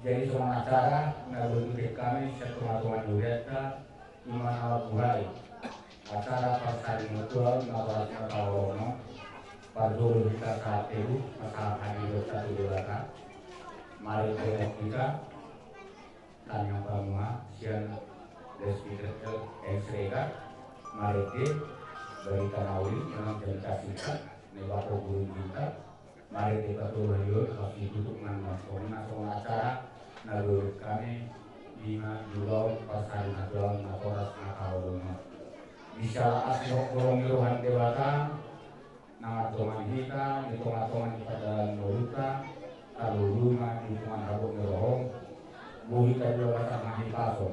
Jadi semua acara nabudi kami setelah Tuhan Yudhaka iman awal buhay acara persari mutual nawaratnya kawono pardul kita saat itu masalah hidup satu dulaka mari kita tanya pamua sian deskripsi eksrega mari berita nauli yang cerita singkat nebako guru kita mari kita turun tapi duduk dengan semua acara nalur kami lima dulur pasar nadol naporas nakaulunga bisa asok golong iluhan dewata nama toman kita di toman pada noluka lalu rumah di toman rabuk ngerohong buhita dewata mahikaso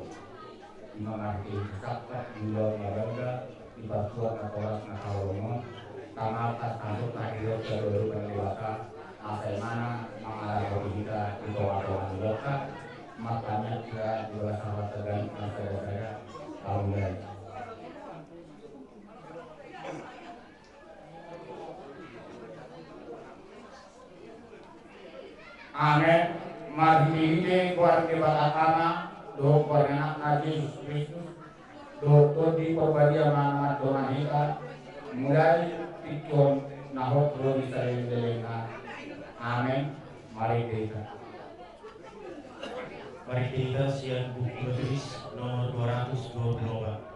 lima marti kesakta dulur nalanda di batuan naporas nakaulunga tanah atas kantuk nahirat kedudukan dewata asal mana mengarah kita itu aturan dewata makanya kita dua sahabat tegan saya alhamdulillah. Amin. Mari ini keluarga batakana do keluarga Nabi Yesus Kristus do di perbadia mana donahika mulai pikon nahot rodi saya delena. Amin. Mari kita. Mari kita siap buku tulis nomor 224.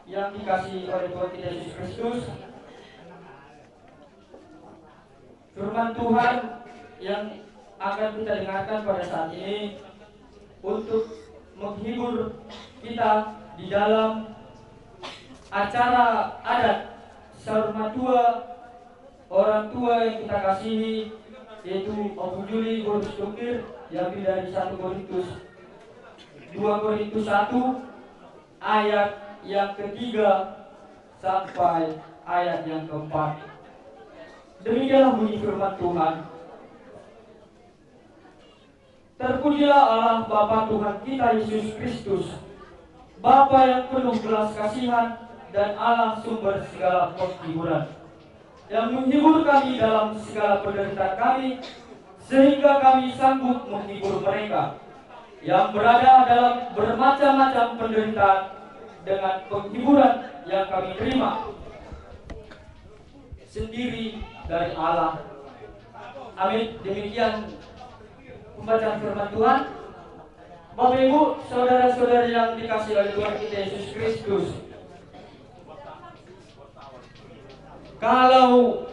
Yang dikasihi oleh Tuhan kita Yesus Kristus, firman Tuhan yang akan kita dengarkan pada saat ini untuk menghibur kita di dalam acara adat Sarmatua orang tua yang kita kasihi, yaitu Om Juli Boris Tukir yang dari 1 Korintus 1 ayat yang ketiga sampai ayat yang keempat. Demikianlah bunyi firman Tuhan. Terpujilah Allah Bapa Tuhan kita Yesus Kristus, Bapa yang penuh belas kasihan dan Allah sumber segala penghiburan, yang menghibur kami dalam segala penderitaan kami, sehingga kami sanggup menghibur mereka yang berada dalam bermacam-macam penderitaan dengan penghiburan yang kami terima sendiri dari Allah. Amin. Demikian pembacaan firman Tuhan. Bapak Ibu, saudara-saudari yang dikasihi oleh Tuhan kita Yesus Kristus, kalau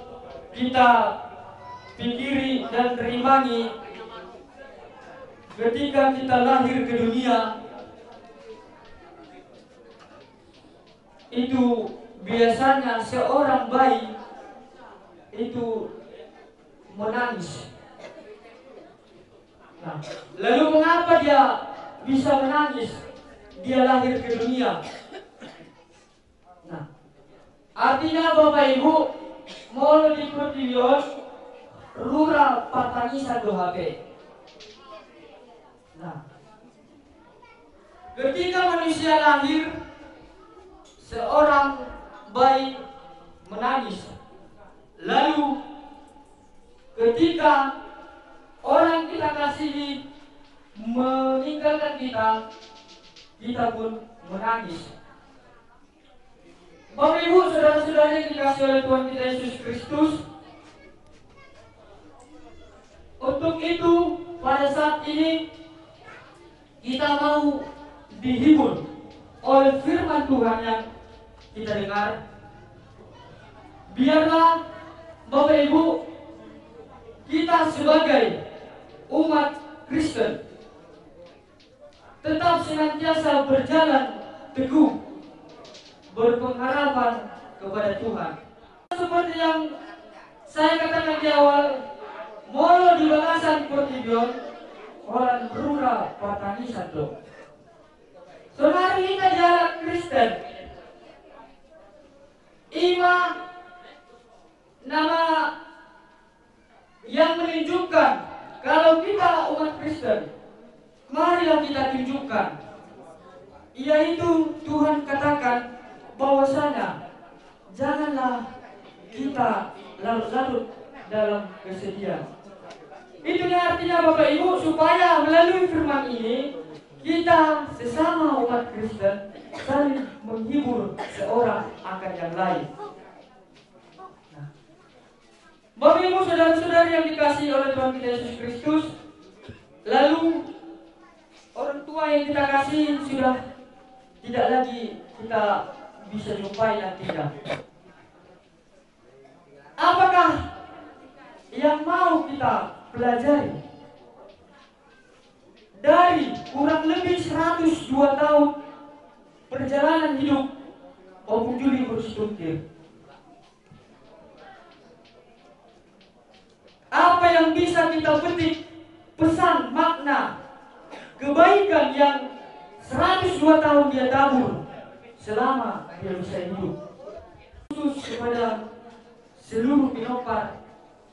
kita pikiri dan terimani ketika kita lahir ke dunia, itu biasanya seorang bayi itu menangis. Nah, lalu mengapa dia bisa menangis? Dia lahir ke dunia. Nah, Artinya Bapak Ibu, Molo di Pertiwion, Rura Patani 1 HP. Nah, ketika manusia lahir, seorang bayi menangis. Lalu ketika orang kita kasihi meninggalkan kita, kita pun menangis. Bapak Ibu, saudara-saudara yang dikasihi oleh Tuhan kita Yesus Kristus, untuk itu pada saat ini kita mau dihibur oleh firman Tuhan yang kita dengar. Biarlah Bapak Ibu, kita sebagai umat Kristen tetap senantiasa berjalan teguh, berpengharapan kepada Tuhan. Seperti yang saya katakan di awal, Molo di balasan Pertiwion, orang Rura Patani 1. Saudara kita jalan Kristen, Ima nama yang menunjukkan kalau kita umat Kristen, marilah kita tunjukkan, yaitu Tuhan katakan bahwasanya janganlah kita larut-larut dalam kesedihan. Itu artinya Bapak Ibu, supaya melalui firman ini kita sesama umat Kristen saling menghibur seorang akan yang lain. Nah, Bapak Ibu, saudara-saudari yang dikasihi oleh Tuhan kita Yesus Kristus, lalu orang tua yang kita kasih sudah tidak lagi kita bisa jumpai nantinya. Apakah yang mau kita pelajari dari kurang lebih 102 tahun perjalanan hidup Opung Juli Burusitukir? Apa yang bisa kita petik pesan makna kebaikan yang 102 tahun dia tabur selama dia bisa hidup, khusus kepada seluruh pinopar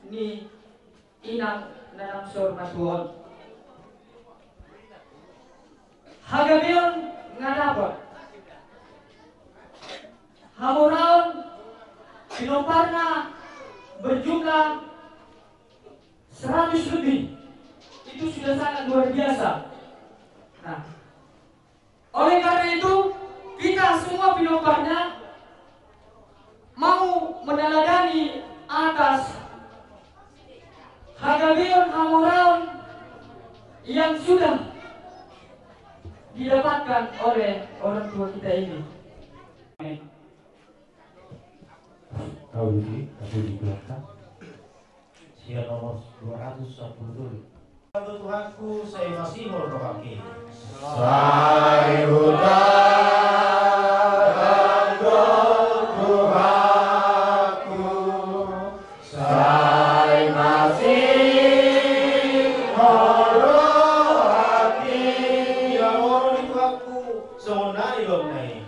ni inang nanang sormatuon. Hagabion ngadapat hamoraon pinoparna berjumlah 100 lebih. Itu sudah sangat luar biasa. Nah, oleh karena itu kita semua pinoparnya mau meneladani atas Hagabion Hamoraon yang sudah didapatkan oleh orang tua kita ini. Kau ini, aku di belakang. Sia nomor 210. Tuhanku, saya masih berdoa. Saya utarakan Tuhanku, saya masih berdoa. Ya orang di Tuhanku, semuanya di bawah naik.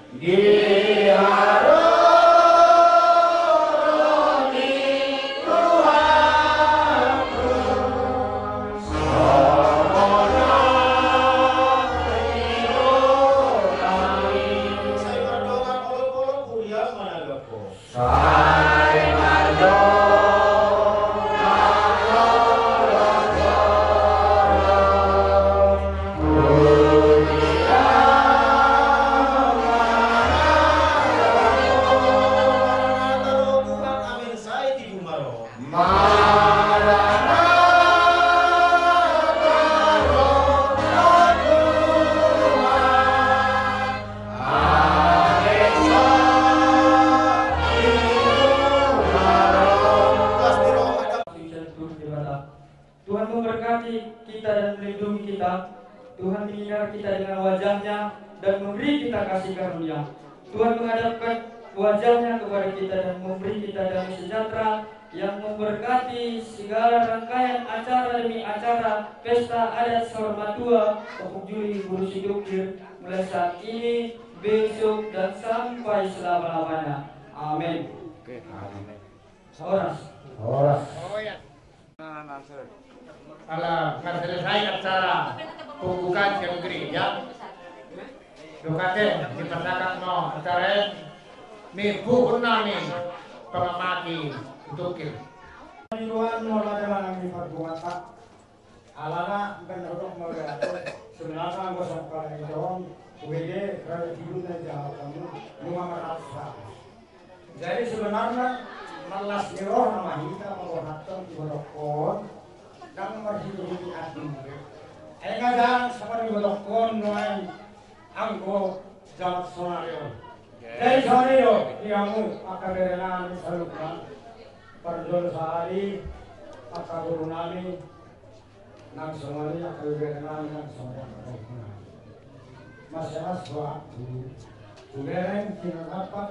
Tuhan memberkati kita dan melindungi kita. Tuhan menyinari kita dengan wajahnya dan memberi kita kasih karunia. Tuhan menghadapkan wajahnya kepada kita dan memberi kita damai sejahtera yang memberkati segala rangkaian acara demi acara pesta adat Sormatua Opung Juli Burusitukir mulai saat ini, besok dan sampai selama-lamanya. Amin. Oke. Amin. Oras. Oras. Oh ya. Kalau selesai acara pembukaan yang gereja, Dukate dipersilakan no acara minggu nami pengamati tukil. Tuhan mulai dengan diperbuatan alana penduduk melihat sebenarnya gue sampai di Jawa UGD kerja hidup dan jauh kamu rumah merasa. Jadi sebenarnya malas nyeroh nama kita menggunakan bodokon dan berhidup di hati. Enggak sama di bodokon noai anggo jalan sonario. Jadi sonario diamu akan dengan salukan perjual sehari akan guru nami nang somali akan dengan nang somali. Masalah suatu tulen kita dapat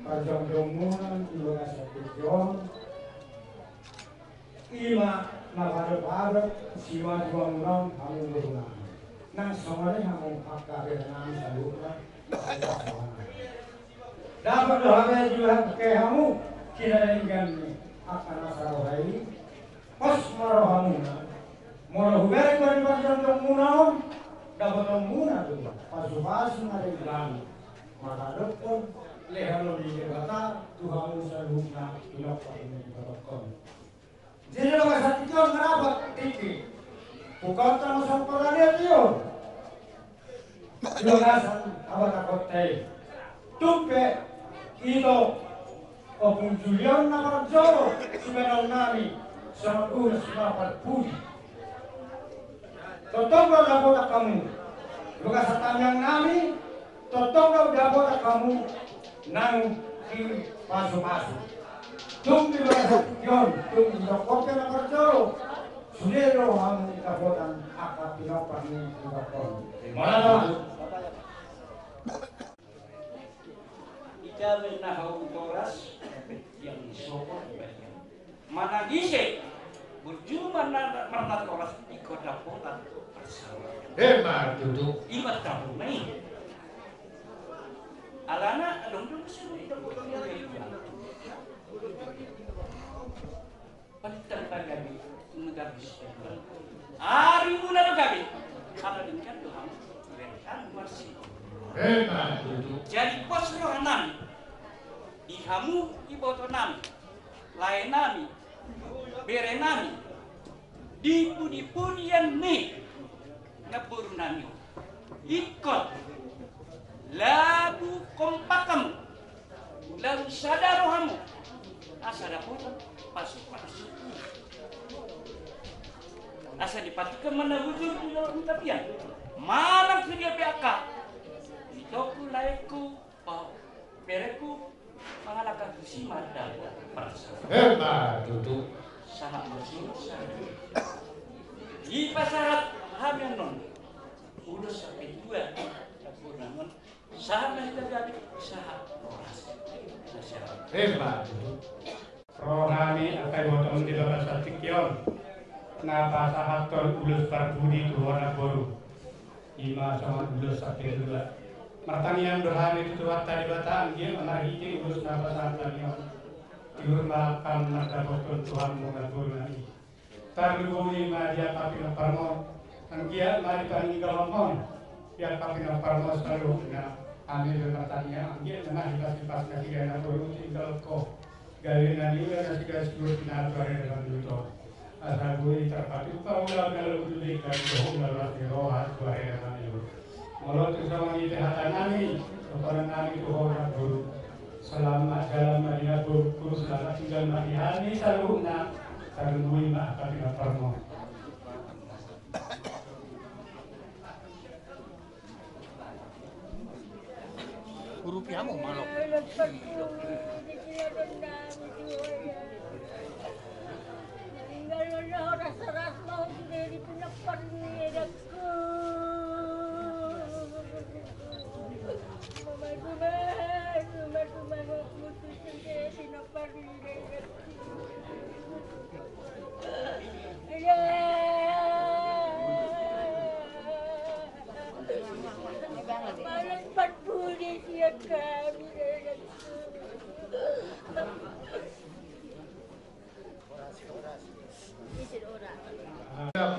perjalanan ibadah sepion ima nabar siwa juang kamu berunang nang somali kamu akan dengan salukan dapat doa juga ke kamu kita dengan akan masalah ini pas marohamu mau hubungan dengan perjalanan munam dapat muna tu pasu-pasu ada bilang maka dokter lehalo di kata Tuhan selalunya ilok ini berokon jadi kalau saat itu kenapa tiki bukan sama sama dia tu jualan apa takut teh tupe itu opung Julian nama joro sebenarnya nami sama urus dapat pudi totong lo dapat kamu luka satan yang nami totong lo dapat kamu nang di pasu-pasu tung di luar yon tung di kopi na kerjoro sudero kamu dapat akap pinopan ni dapat mana Ika menahau toras yang disokong mana gise berjumpa mana toras ikut dapotan bersama. Mar duduk. Imat tahu nih. Alana dong sih dapotan yang penting kami negara hari mula kami kalau dengan Tuhan berikan bersih. Mar duduk. Jadi pos rohanan ihamu ibotonan lainami berenami dipudi-pudian nih naburunami ikut lagu kompakamu lagu sadarohamu asa dapotan pasu-pasu asa dipatikan mana wujud di dalam tapian malam kerja PAK itoku laiku bereku pangalakan kusiman dan perasaan Mar duduk. sangat bersusah di pasarat hamianon udah sampai dua campur sama terjadi sahat nasihat Mar duduk. rohani akan potong di dalam satikyon napa sahaton ulus parbudi tuwana boru ima sama ulus satikula martanian rohani itu tadi bataan dia menariki ulus napa sahatanyo diurmakan nadapoton Tuhan mengatur nani tarluguni ma dia kapina parmo anggia mari pangi galongkon dia kapina parmo selalu na ambil martania anggia na hipas kasihan atau tinggal ko gawin nani udah nasi gas dulu final bare dalam dulu asal gue terpati kau ulah kalau dulu kan jauh lalu rohat bare dalam dulu malah tu sama ini hatan nani kepada nani tu orang guru selamat dalam Madinah guru selamat tinggal Madinah ini selalu nak selalu mak kapina parmo rupiahmu malu.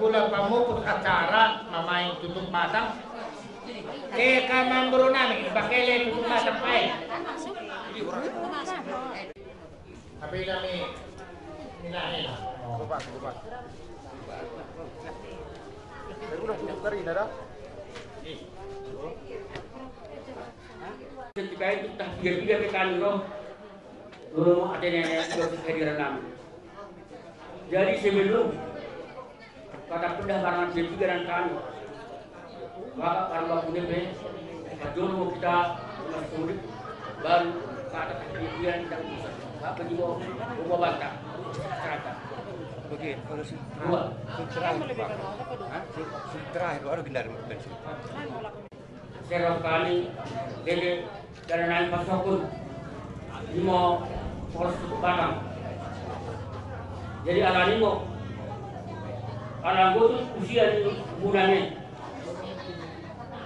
Ula pamuput acara mamain tutup batang. Kamang bro nami bakele tutup batang pai. Tapi kami nilai. Kupat. Saya udah tutup kari nada. Ketika itu tak tiga kali roh ada nenek kehadiran kami. Jadi sebelum kata pendaftaran pikiran kami, maka karena punya jodoh kita masuk baru kata pikiran tidak bisa. Apa juga rumah bantah, serata. Oke, kalau Dua. terakhir baru gendar bensin. Serap kali, jadi dari naik pasokun, ini mau polos batang. Jadi anak ini mau, anak gue tuh usia mudanya,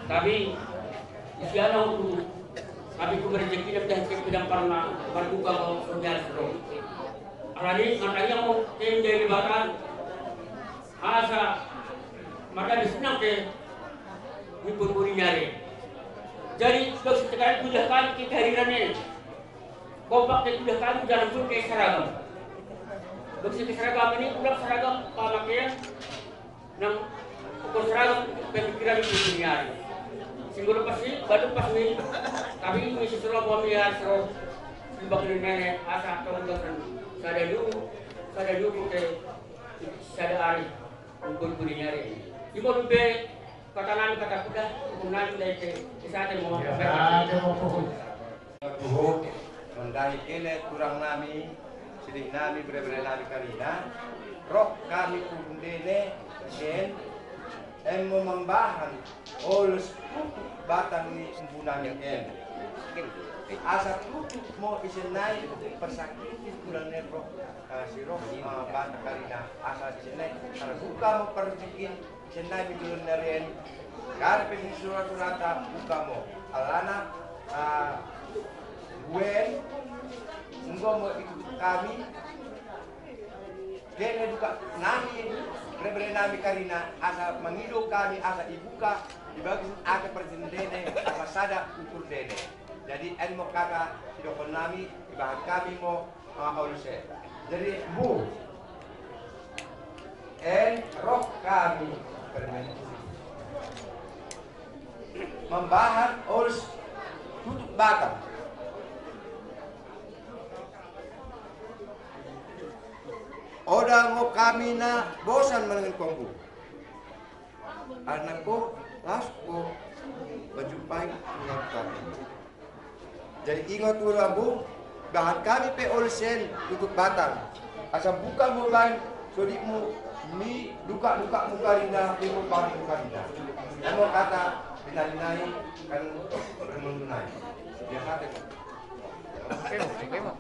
tapi usia anak itu, tapi gue berjeki dan tidak pernah berbuka kalau kerja serong. Anak ini katanya mau tim dari batang, asa maka disenang ke hibur-hibur nyari. Jadi sekarang sudah kali kehadirannya, kompak dan sudah kali dalam pun kayak seragam. Begitu seragam ini udah seragam pakaian, nang ukur seragam pemikiran itu nyari. Singgul pasti, baru pasti, tapi ini sesuatu pemikiran seru dibagi nenek asa kemudian sada dulu ke sada hari ukur nyari. Ibu lebih katalan kata kuda kemudian dari saat mau Tuh, mendai kene kurang nami, sedih nami berbeda nami karina, roh kami kundene sen, emo membahan, olus batang ni sembunanya en. Asa tutup mau isenai persakit kurang roh si roh batang karina asa isenai karena buka mau perjekin senai bidulun narian. Karena pengen surat-surata buka mo alana wen enggak mau ikut kami kene duka nami berbeda nami karina asa mengidu kami asa dibuka dibagi ake perjendene apa sada ukur dene jadi en mo kaka sidokon nami ibahat kami mo oluse jadi bu en roh kami berbeda membahan olus tutup batang. Oda ngo kami na bosan menengin kongku. Anakku lasko berjumpai dengan kami. Jadi ingat urabu bahan kami pe olsen tutup batang. Asal buka mulai sodikmu mi duka-duka mukarina ibu pari mukarina. Emo kata dinai kan bermenunai. Dia kata kemo.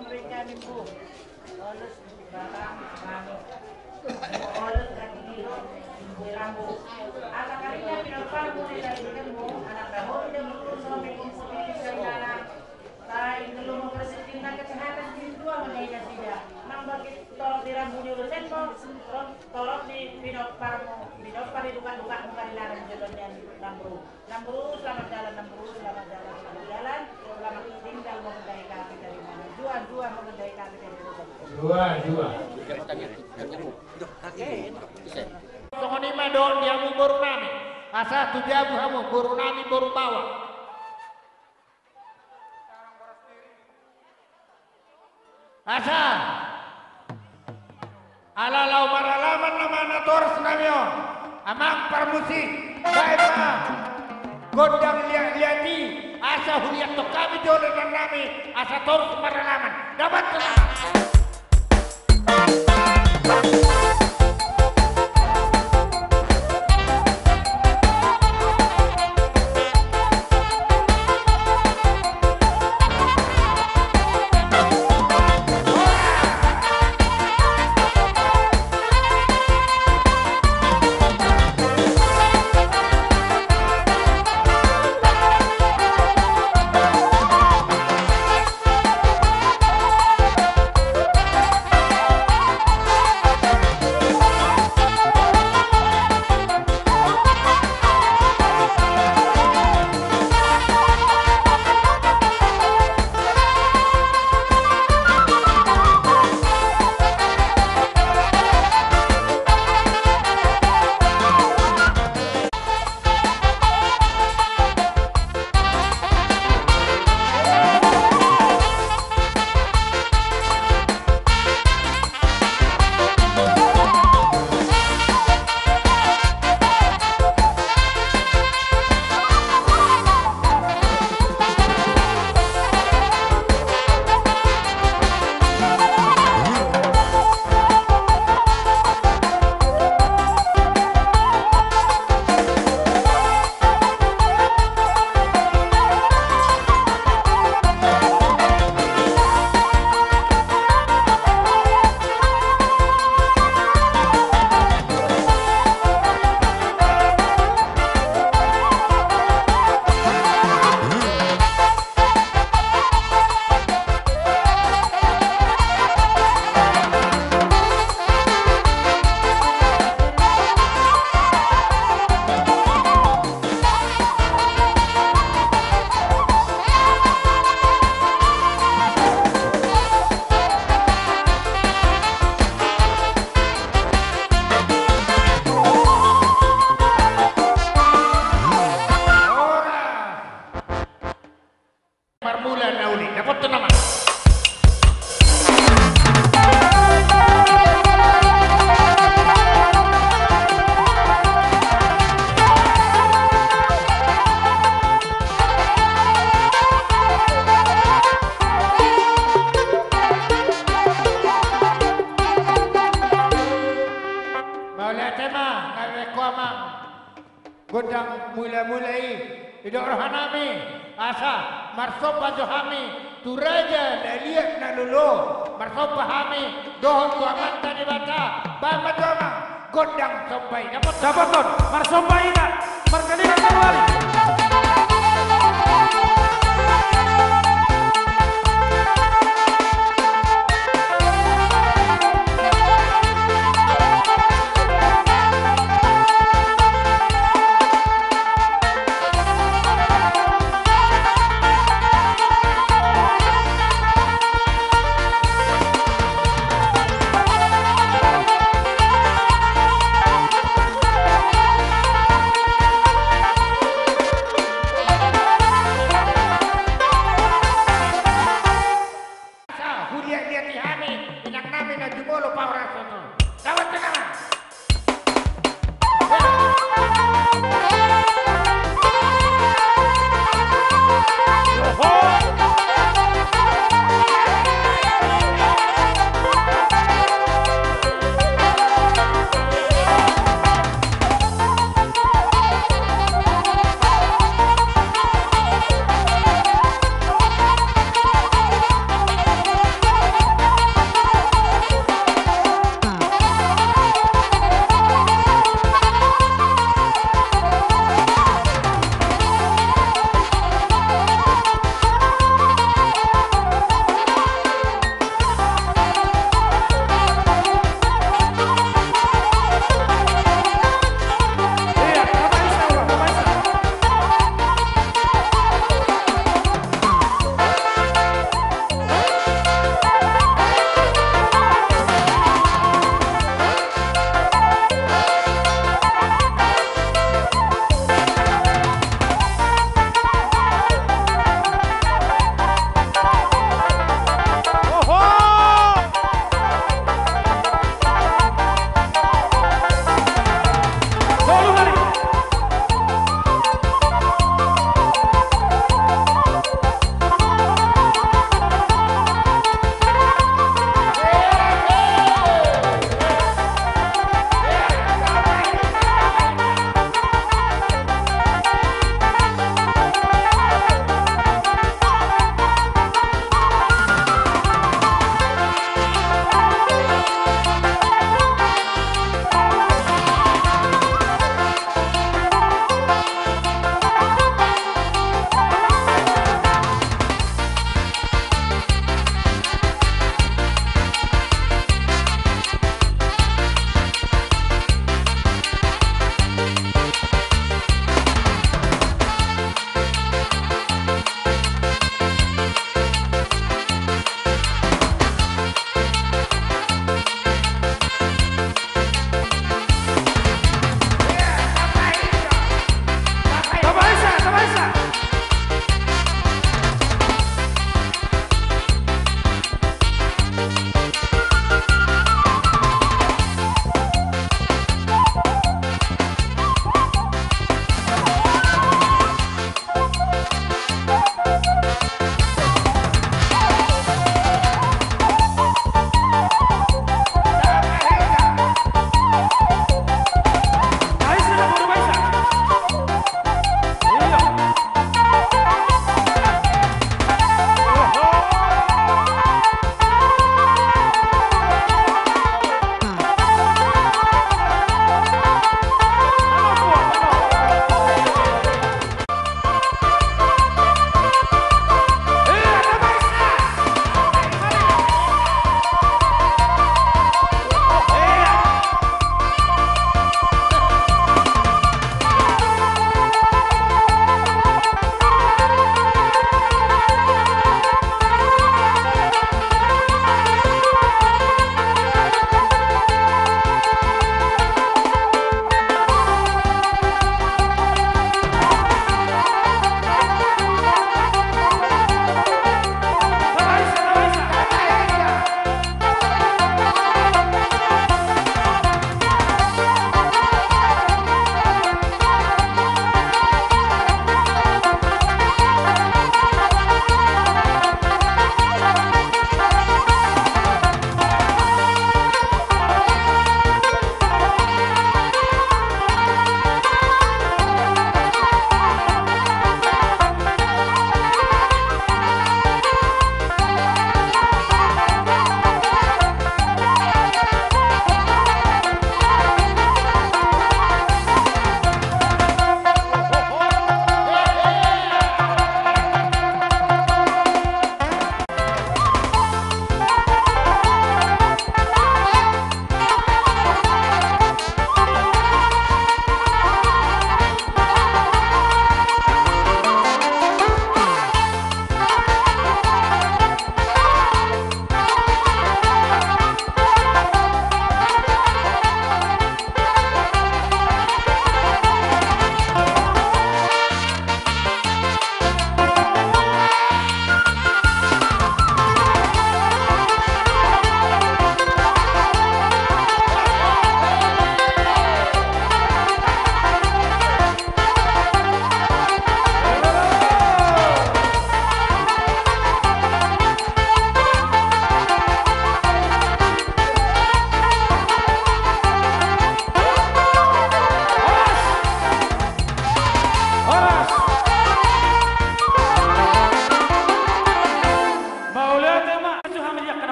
Mereka minggu, oleh barang kami, oleh kaki rambu. Anak kalinya pinapar boleh dari kamu, anak kamu tidak perlu sampai komputer segala. Tahu belum mempersiapkan kesehatan jiwa menjadi tidak. Membagi tolong di rambunya urusan mo, tolong di pinapar di duka-duka muka di larang jalannya rambu. Rambu selamat jalan, selamat jalan, selamat tinggal mengendai kami dari mana. Dua mengendai kami dari mana. Dua. Tunggu ni madon dia mu baru nami. Asa tu dia kamu baru nami baru bawa. Asa ala lau maralaman nama nator senamio amang permusik baik ma gondang liati asa huliat to kami jodoh dan nami asa torus maralaman dapat amang godang mulai-mulai hidup rohanami asa marsopa johami turaja daliat na lulu marsopa hami dohon tuaman tadi bata bama tuamang godang sompai dapat Dapaton, marsompa ingat, markalian kembali.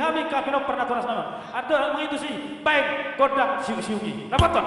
Yami kapino pernaturas nama. Ada mengitu si baik godang siu-siugi. Dapat ton.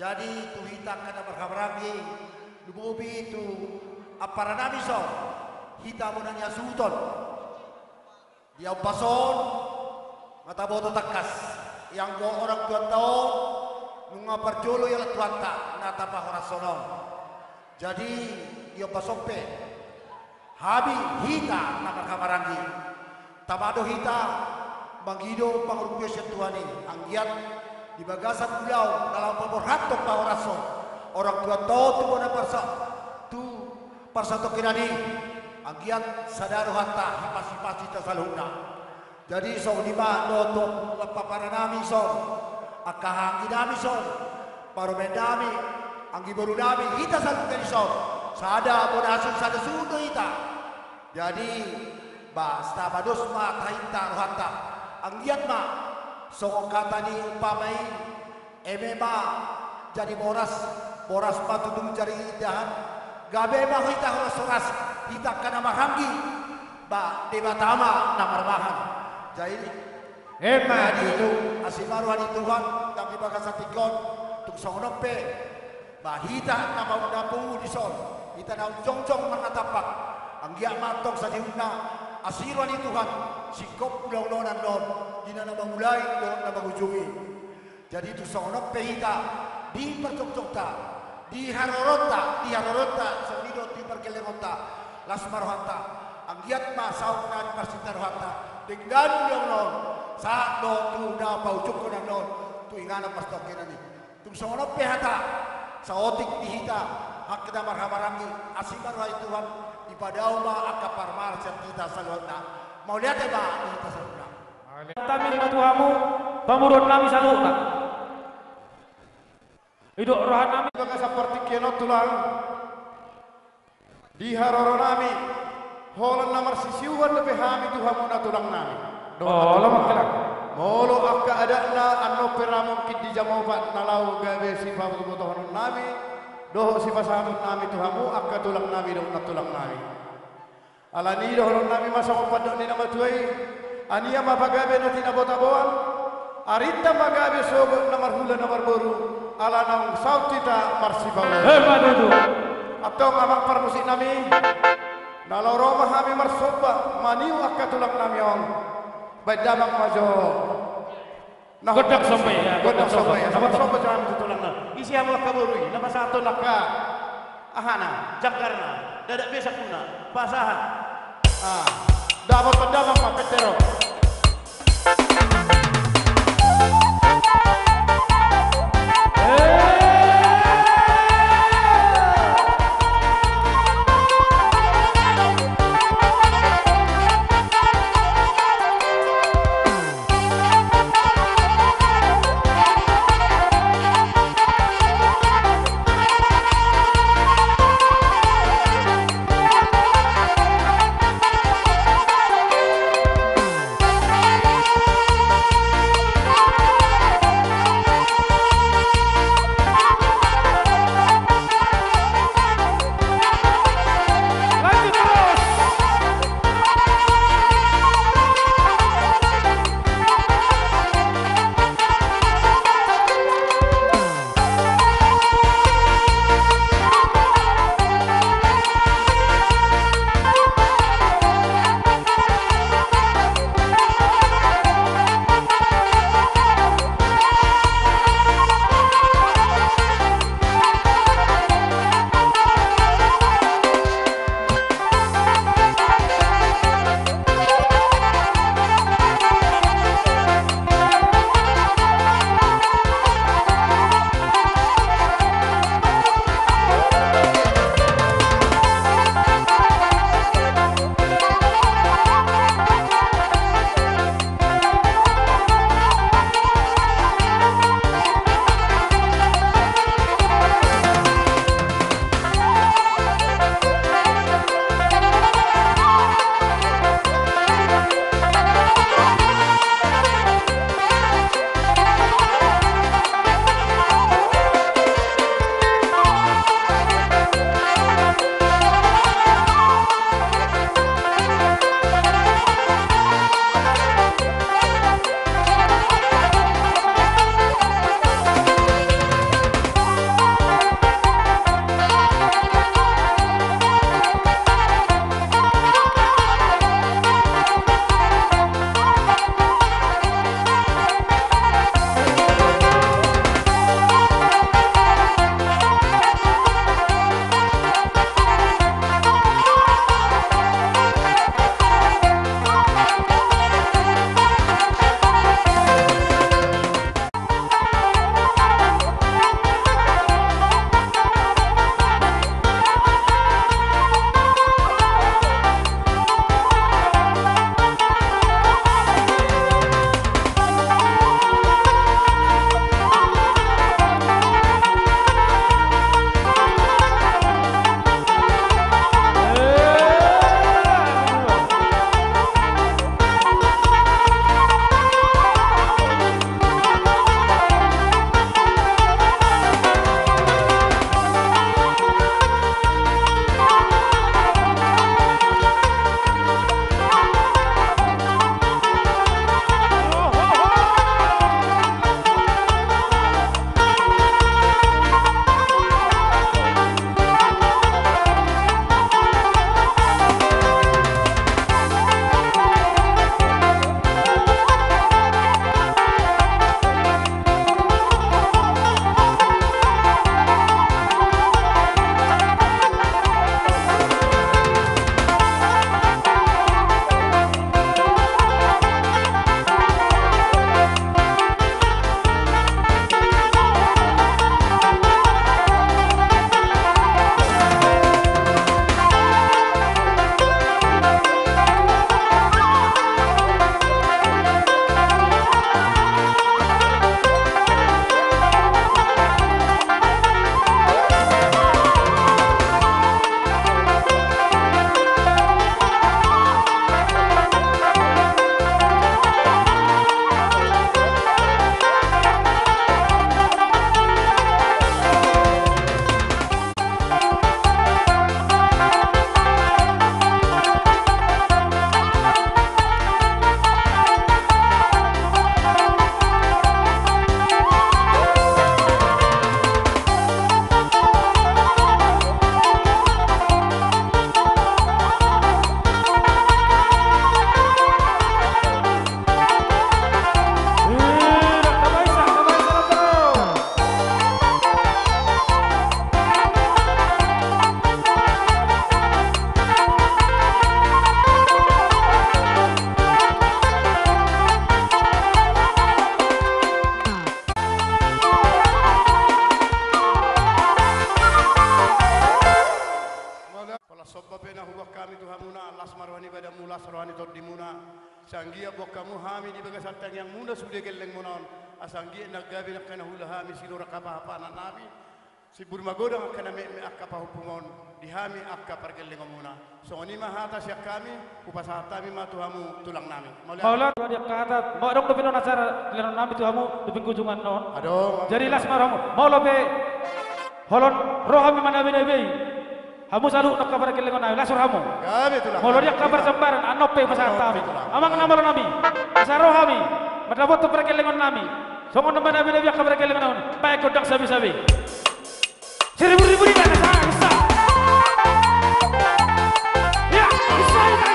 Jadi tu hita kada berkabaragi lubobi itu apara nami so hita monanya suton dia pason mata boto takas yang go orang tua tahun nunga perjolo yang tuanta nata bahora sonon jadi dia pasompe habi hita nama kabarangi tamado hita bangido pangurupyo setuani anggiat di bagasan pulau dalam pemberhatok bahwa raso orang tua tahu tu mana parsa tu kirani agian sadaro hatta hipasi tasaluna jadi so di mana do paparanami so akahangi nami so paromendami anggi baru nami kita satu kali so sada bonasun sada sudo ita jadi basta bados ma taita hatta anggian ma so kata ni umpamai emema jadi boras patudung cari idahan gabe mah kita harus soras kita kana mahamgi ba debatama namarbahan jadi ema itu asimaruan Tuhan kami bagasa tikon tuk songonope ba hita nama udapu di son kita na jongjong manatapak anggia matong sa diuna asiruan Tuhan sikop ulang-ulangan non dina na mangulay don na mangujungi jadi itu songonope hita di percok-cokta di harorota sonido di perkelengota lasmarohanta Anggiat masaw na marsintar hata. Tingnan yung non. Sa do tu na baucuk ko na non. Tuingan ang pastokin na ni. Tung sa mga pehata. Sa otik dihita. Hak kita marhamarangi. Asimar wa Tuhan. Ipadaw ma akaparmar sa kita sa luar na. Mau lihat ya ba? Kita sa luar. Kami Tuhanmu, pamurun kami saluta. Hidup rohan kami. Baka seperti kianot tulang. Di haroro nami. Holan namar sisiwan lebih hami Tuhanmu na tulang nami. Oh, lama kira. Molo akka adakna anno peramon kidi jamobat nalau gawe sifat kebutuhan nami. Doh sifat sahabat nami Tuhanmu akka tulang nami doh na tulang nami. Alani doh nami masa kompadok ni nama tuai. Ania mapagabe na tinabotaboan. Arita magabe sobo namar hula namar boru. Ala nang sautita marsibawa. Madudu. Atau ngamak permusik nami. Nalau Roma kami marsoba maniu akka tulang nami on. Badamang majo. Nah Godak sampai ya. Godak sampai. Sama soba jangan itu tulang nami. Isi amal kaburui. Nama satu nakka. Ahana, jangkarna, dadak besak kuna, pasahan. Dapat pedamang mapetero. dia bokamu hami di bagas satang yang muda sudah geleng monon asanggi nagabi nak kana hula hami silura apa anak nabi si burma godang kana me akka pa hupumon di hami akka pergeleng muna so ni mahata siak kami upasata mi matuhamu tulang nami Maula dia kata mau dong lebih acara liran nami tuhamu lebih kunjungan non aduh jadi las maramu mau lobe holon rohami mana bebe hamu salu nak kabar kelengan nabi lasur hamu gabe tulang mau dia kabar sembaran anope pasata amang nama nami asaro hami madabot kabar kelengan nami songon nama nabi nabi kabar kelengan nabi baik kodang sabi-sabi seribu-ribu di mana bisa ya bisa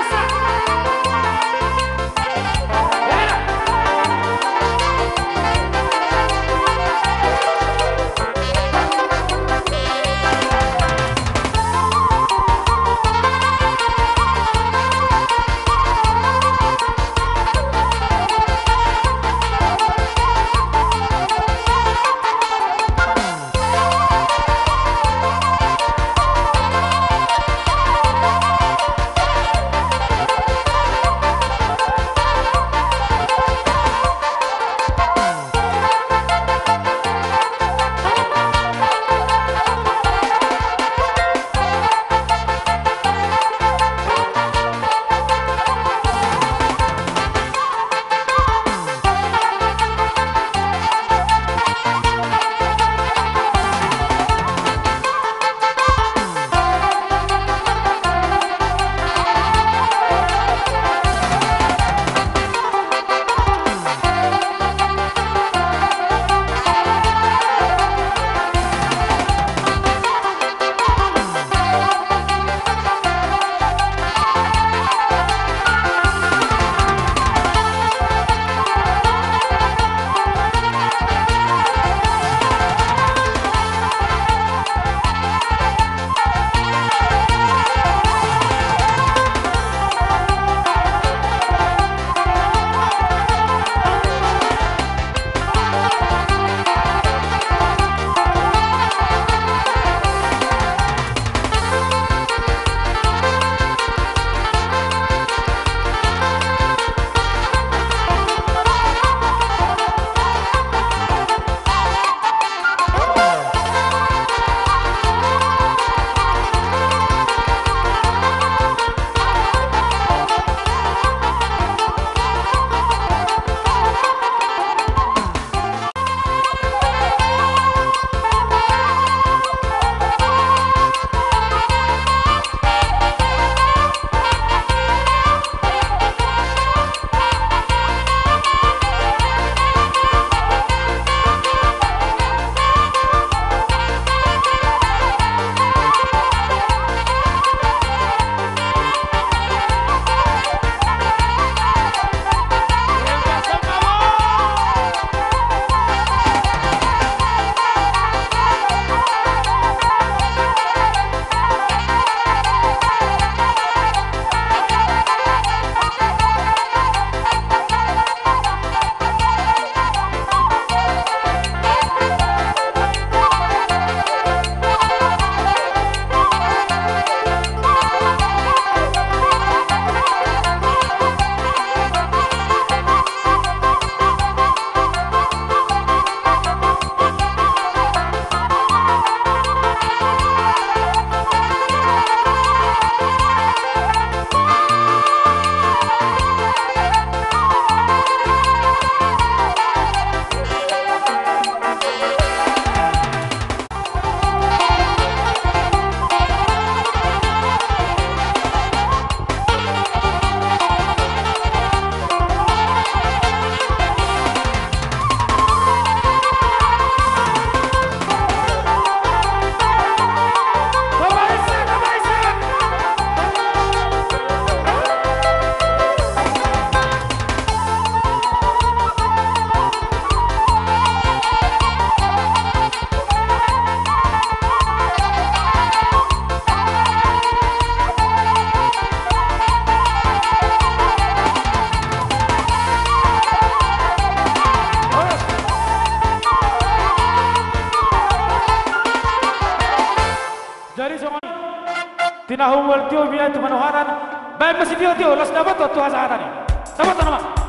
Tinahul tio biya tu manuharan, baik masih tio las dapat tu hasaran ni. Dapat nama.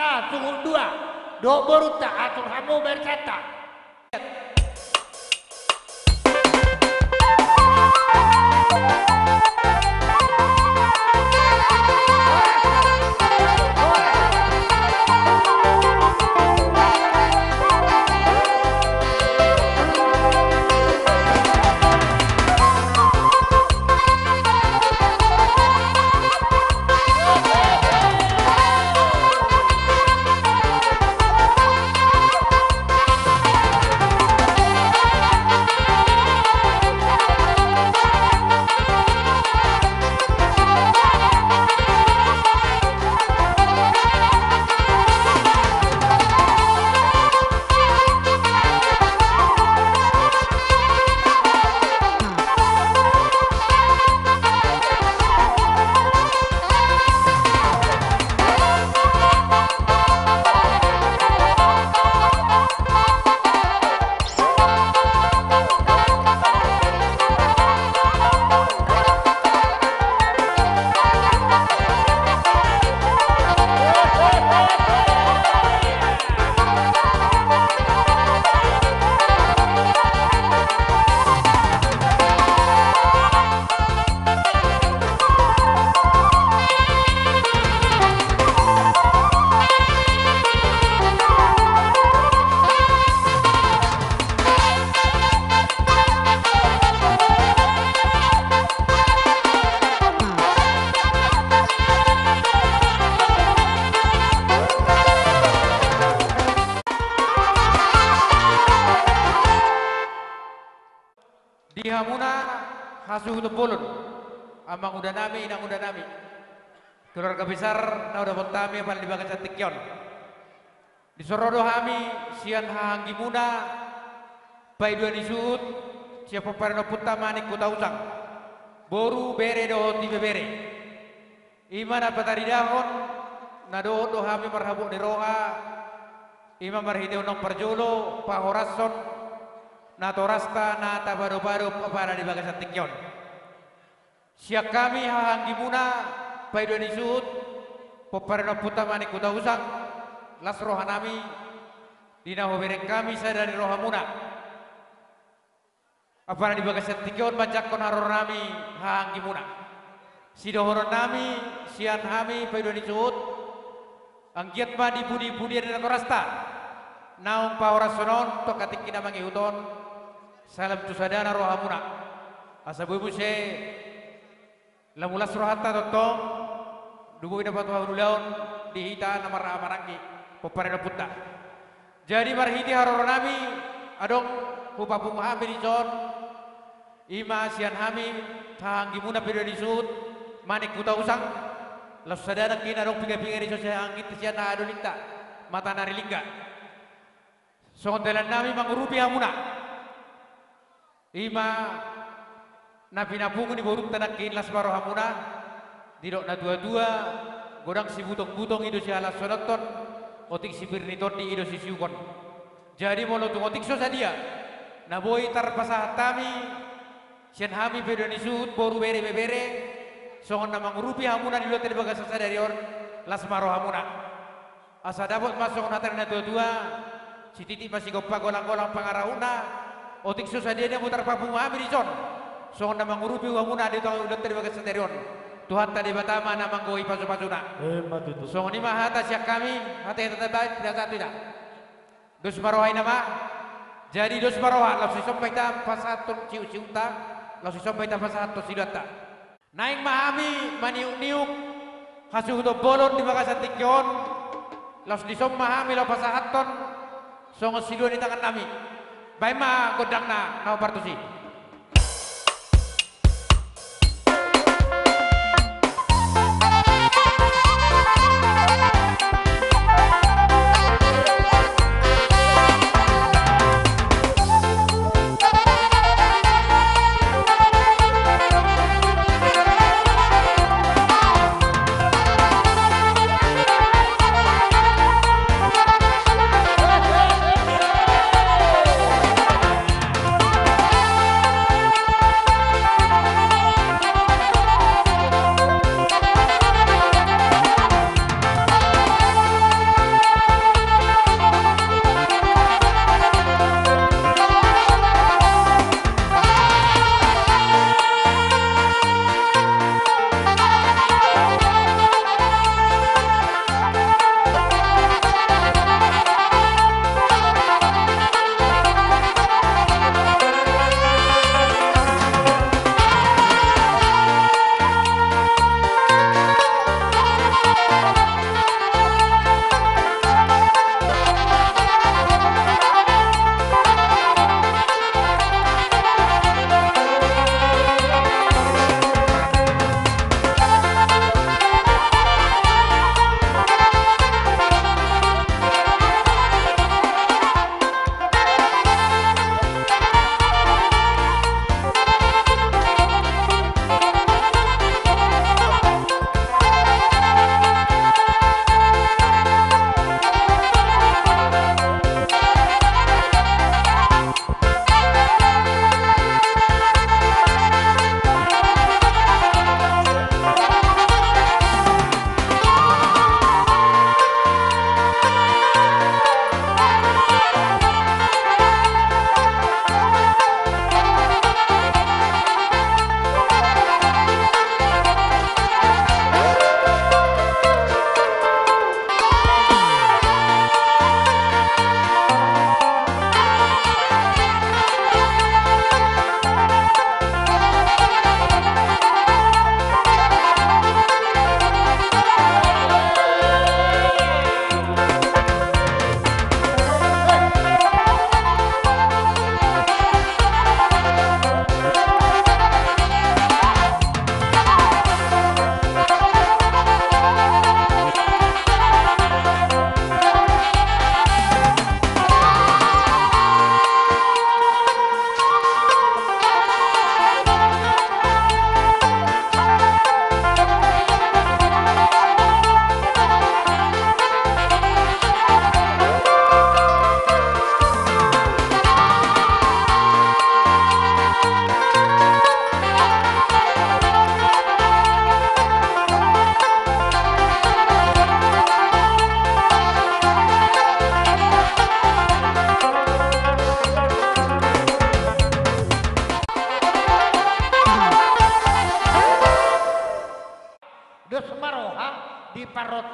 kita sungguh dua. Dok boruta atur hamu berkata. Di hamuna hasuh bolon amang udah nami inang udah nami keluarga besar na udah bontami apal di bagas Tikyon di sorodo hami sian hahanggi muna pai dua nisut siapa parno putta manik kuta usang boru bere do tibe bere imana patari dahon na do hami marhabuk di roha imam marhideo nong parjolo pahorason natorasta nata baru-baru para di bagas Tikyon. Siak kami hahanggi muna pai dua nisut poparno puta manik kuta usang las roha nami dina hobereng kami sadari roha muna apana di bagas Tikyon bajakon haror nami hahanggi muna sidohoron nami sian hami pai dua nisut anggiat ma di budi-budi dan natorasta naung pahorasonon to katik kina mangihuton salam tu sadana roha muna asa buibu se lamulas rohata totong dubu ina patwa hulaun dihita namar amarangi poparena putta jadi marhiti haror nami adong hupapung hami dicon ima sian hami tahanggi muna pedo disut manik kuta usang las sadana kina dong pinga-pinga di sosial anggit sian na adolita mata nari lingga songontelan nami mangurupi hamuna ima napi napungu ni boruk tanakin las baro hamuna didok na dua-dua godang si butong-butong ido si alas sonoton otik si birniton di ido si siukon jadi molo tu otik so sadia na boy tar pasah tami sian hami pedo nisut boru bere bere songon na mangurupi hamuna di lote bagas sadari on las baro hamuna asa dapat masuk natar na dua-dua si titik masih gopa golang-golang pangarauna otik susah dia mutar papung hami di son songon na mangurupi hamuna di tong lote bagas sadari on Tuhan tadi batama na manggoi pasu-pasuna songon ima hata siak kami hata yang tetap baik tidak satu tidak dos marohai nama jadi dos maroha lalu sampai ta pasatun ciu-ciuta lalu sampai ta pasatun sidata naing mahami maniuk-niuk hasuh do bolon di bagas Tikyon lalu disom mahami lalu pasahaton songon siluan di tangan nami baik ma godang na nau partusi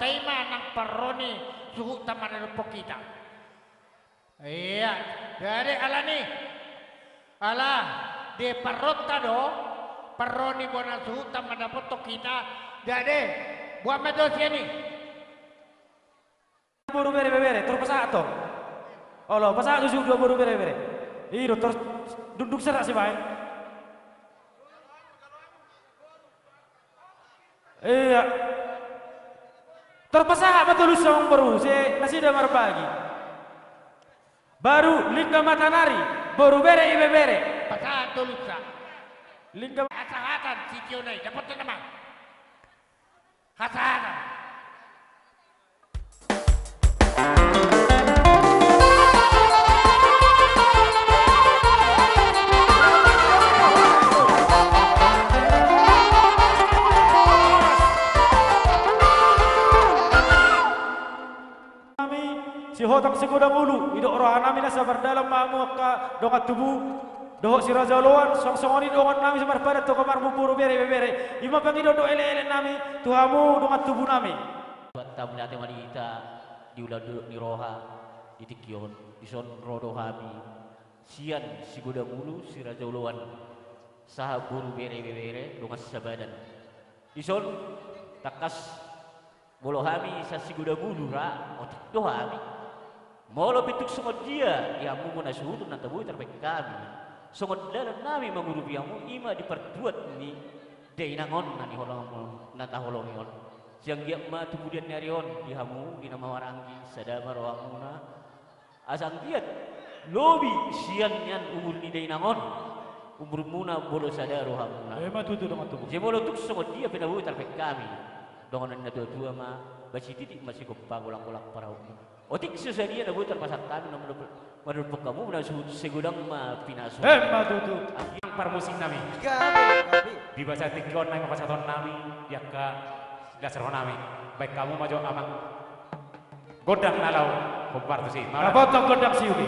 tema nang peroni suhu taman repok kita. Iya, jadi ala nih, ala de parrota do, peroni bona suhu taman repok kita. Jadi buat medo sini. Buru bere, terus pasak toh. Oh lo, pasak susu dua buru bere. Iyo terus duduk serak sih baik. Iya. Terpesah betul usang baru, saya nasi damar pagi. Baru lingga mata nari, baru bere ibe bere. Pasah tulis lingga hasahatan si Kio nai dapat nama. Hasahatan. Si hotang segudang ulu, idok rohan nami na sabar dalam mamu ka dongat tubuh, dohok si raja loan, song-songoni dongat nami sabar pada to kamar buburu bere. Ima pangido do ele nami, tuhamu dongat tubuh nami. Tamu nyate wanita di ulah duduk ni roha, di tikion, di son rodo hami, sian si gudang ulu, si raja loan, saha buru bere dongat sabadan. Di son takas bolo hami sa si gudang ulu ra, otik do hami. Molo pituk sungod dia, ya mu muna suhutun na tabuhi terbaik kami. Sungod dalam nami mengurupi yamu ima diperbuat ni dainangon na ni holong nata holong yon. Siang dia ma kemudian nyarion di hamu di nama warangi sadama rohamuna. Asang dia lobi siang yan umur ni dainangon. Umur muna bolo sadar rohamuna. Ma tutu dong tubuh. Je molo tuk sungod dia penabuhi terbaik kami. Dongonan na dua ma basi titik masih kopang ulang-ulang para umur. Otik sesadia na butar pasar kami na menurut kamu na segudang ma pinaso. Ma tutu. Yang permusim nami. Di bahasa Tikion nami pasaton nami yaka dasar nami. Baik kamu maju amang godang nalau kompar tu sih. Apa tu godang siubi?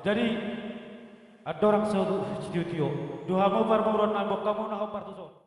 Jadi ada orang studio, dua mau parmuron nambok kamu nak partuso.